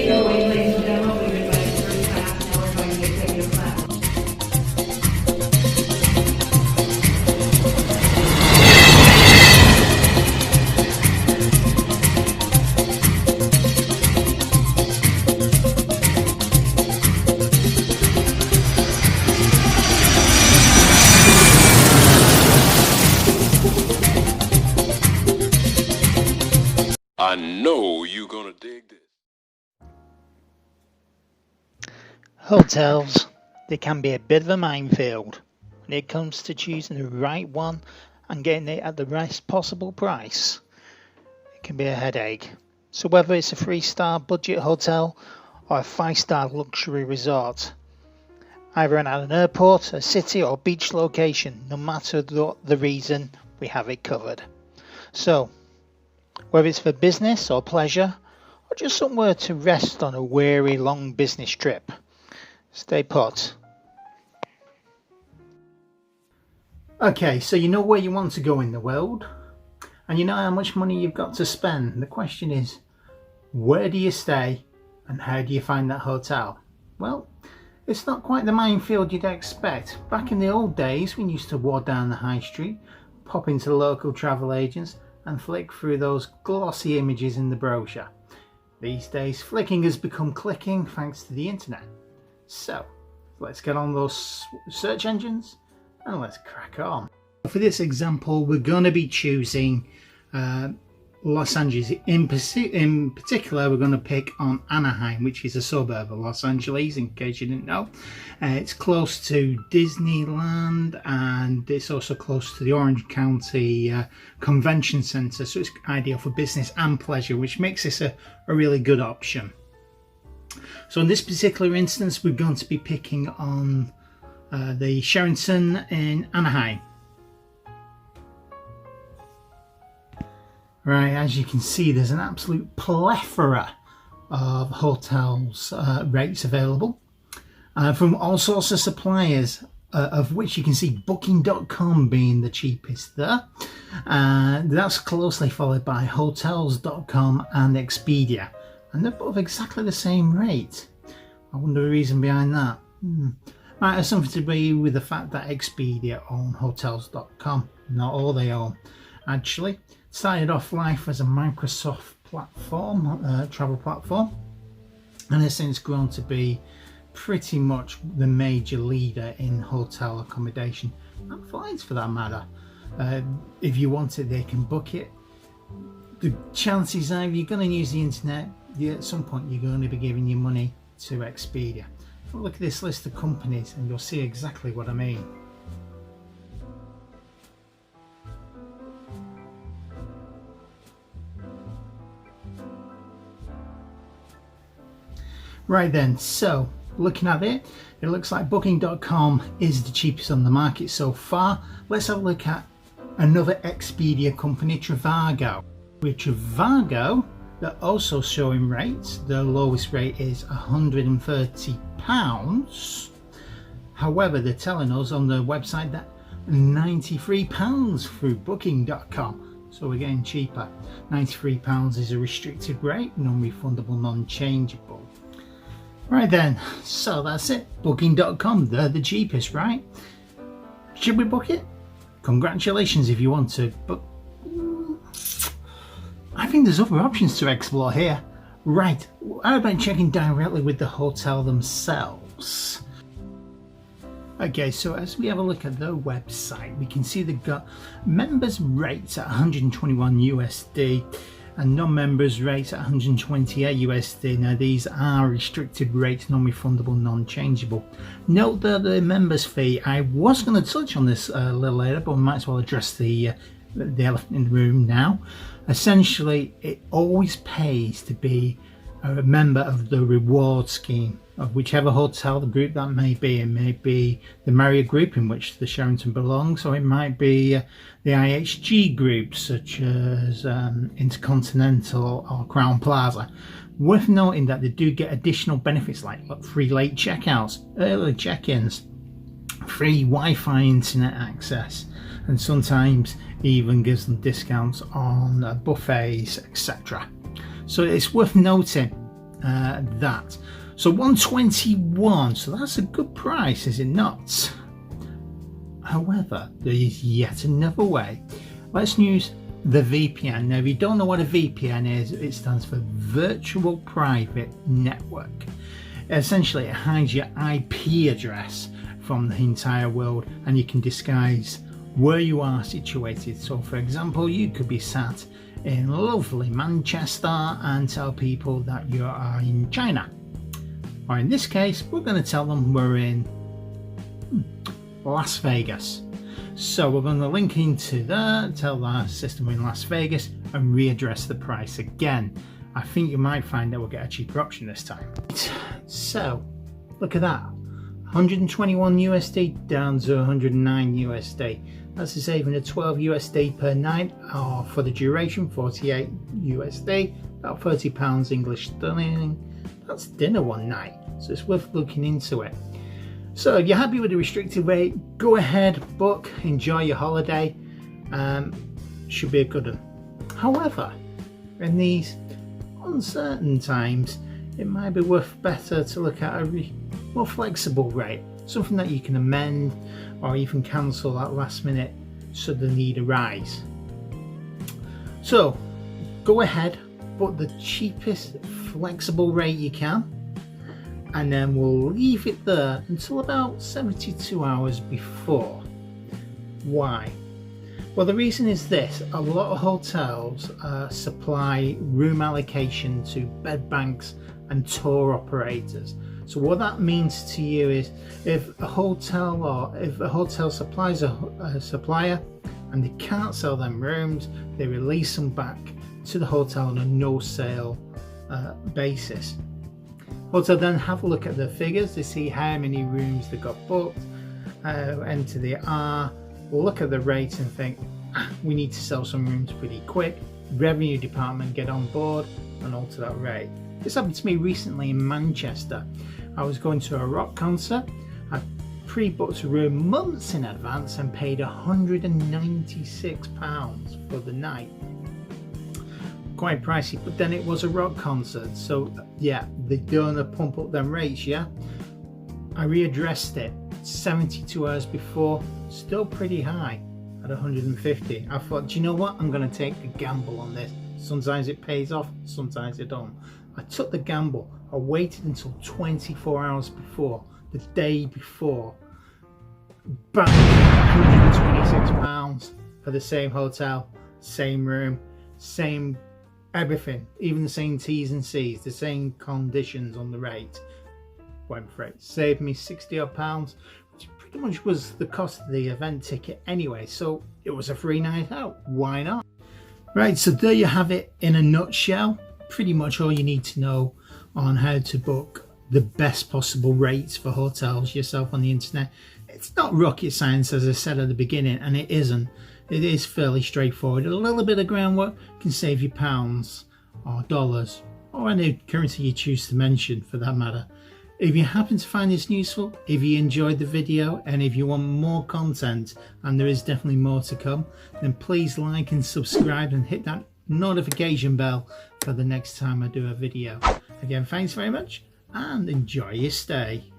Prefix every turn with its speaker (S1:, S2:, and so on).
S1: get going, ladies and gentlemen. We've invited the first class, now we're inviting the executive class.
S2: I know you're gonna dig this.
S3: Hotels, they can be a bit of a minefield when it comes to choosing the right one and getting it at the best possible price. It can be a headache. So whether it's a 3-star budget hotel or a 5-star luxury resort, either at an airport, a city or beach location, no matter the reason, we have it covered. So whether it's for business or pleasure, or just somewhere to rest on a weary long business trip, stay put. Okay, so you know where you want to go in the world, and you know how much money you've got to spend. The question is, where do you stay and how do you find that hotel? Well, it's not quite the minefield you'd expect. Back in the old days, we used to walk down the high street, pop into the local travel agents and flick through those glossy images in the brochure. These days, flicking has become clicking thanks to the internet. So, let's get on those search engines and let's crack on. For this example, we're going to be choosing Los Angeles. In particular, we're going to pick on Anaheim, which is a suburb of Los Angeles, in case you didn't know. It's close to Disneyland and it's also close to the Orange County Convention Center, so it's ideal for business and pleasure, which makes this a really good option. So in this particular instance, we're going to be picking on the Sheraton in Anaheim. Right, as you can see, there's an absolute plethora of hotels rates available from all sorts of suppliers, of which you can see Booking.com being the cheapest there. That's closely followed by Hotels.com and Expedia, and they're both exactly the same rate. I wonder the reason behind that. Might have something to do with the fact that Expedia own Hotels.com. Not all they own, actually. Started off life as a Microsoft platform, travel platform, and has since grown to be pretty much the major leader in hotel accommodation and flights for that matter. If you want it, they can book it. The chances are, if you're going to use the internet, at some point you're going to be giving your money to Expedia. Look at this list of companies and you'll see exactly what I mean. Right then, so looking at it, it looks like Booking.com is the cheapest on the market so far. Let's have a look at another Expedia company, Trivago. With Trivago, they're also showing rates. Their lowest rate is £130. However, they're telling us on their website that £93 through Booking.com. So we're getting cheaper. £93 is a restricted rate, non-refundable, non-changeable. Right then, so that's it. Booking.com, they're the cheapest, right? Should we book it? Congratulations if you want to, but I think there's other options to explore here. Right, how about checking directly with the hotel themselves? Okay, so as we have a look at their website, we can see they've got members rates at 121 USD and non-members rates at 128 USD. Now these are restricted rates, non-refundable, non-changeable. Note that the members fee, I was going to touch on this a little later, but we might as well address the elephant in the room now. Essentially, it always pays to be a member of the reward scheme of whichever hotel the group that may be. It may be the Marriott group in which the Sheraton belongs, or it might be the IHG group such as Intercontinental or Crown Plaza. Worth noting that they do get additional benefits like free late checkouts, early check-ins, free Wi-Fi internet access, and sometimes even gives them discounts on buffets, etc. So it's worth noting that. So 121, so that's a good price, is it not? However, there is yet another way. Let's use the VPN. Now, if you don't know what a VPN is, it stands for Virtual Private Network. Essentially, it hides your IP address from the entire world, and you can disguise where you are situated. So for example, you could be sat in lovely Manchester and tell people that you are in China, or in this case we're going to tell them we're in Las Vegas. So we're going to link into there, tell our system we're in Las Vegas, and readdress the price again. I think you might find that we'll get a cheaper option this time. So look at that, 121 USD down to 109 USD. That's a saving of 12 USD per night, or for the duration 48 USD, about £30 English sterling. That's dinner one night, so it's worth looking into it. So if you're happy with the restricted rate, go ahead, book, enjoy your holiday. Should be a good one. However, in these uncertain times, it might be better to look at a more flexible rate, something that you can amend or even cancel at last minute should the need arise. So go ahead, book the cheapest flexible rate you can, and then we'll leave it there until about 72 hours before. Why? Well, the reason is this: a lot of hotels supply room allocation to bed banks and tour operators. So what that means to you is, if a hotel supplies a supplier and they can't sell them rooms, they release them back to the hotel on a no sale basis. Hotel then have a look at the figures to see how many rooms they got booked, enter the R, look at the rates and think, we need to sell some rooms pretty quick. Revenue department get on board and alter that rate. This happened to me recently in Manchester. I was going to a rock concert. I pre-booked a room months in advance and paid £196 for the night. Quite pricey, but then it was a rock concert, so yeah, they're gonna pump up them rates. Yeah, I readdressed it 72 hours before, still pretty high at 150. I thought, do you know what, I'm gonna take a gamble on this. Sometimes it pays off, sometimes it don't. I took the gamble. I waited until 24 hours before, the day before, bang, £126 for the same hotel, same room, same everything, even the same T's and C's, the same conditions on the rate. Went for it. Saved me 60 odd pounds, which pretty much was the cost of the event ticket anyway, so it was a free night out. Why not? Right, so there you have it in a nutshell. Pretty much all you need to know on how to book the best possible rates for hotels yourself on the internet. It's not rocket science, as I said at the beginning, and it isn't. It is fairly straightforward. A little bit of groundwork can save you pounds or dollars or any currency you choose to mention for that matter. If you happen to find this useful, if you enjoyed the video, and if you want more content, and there is definitely more to come, then please like and subscribe and hit that notification bell for the next time I do a video. Again, thanks very much and enjoy your stay.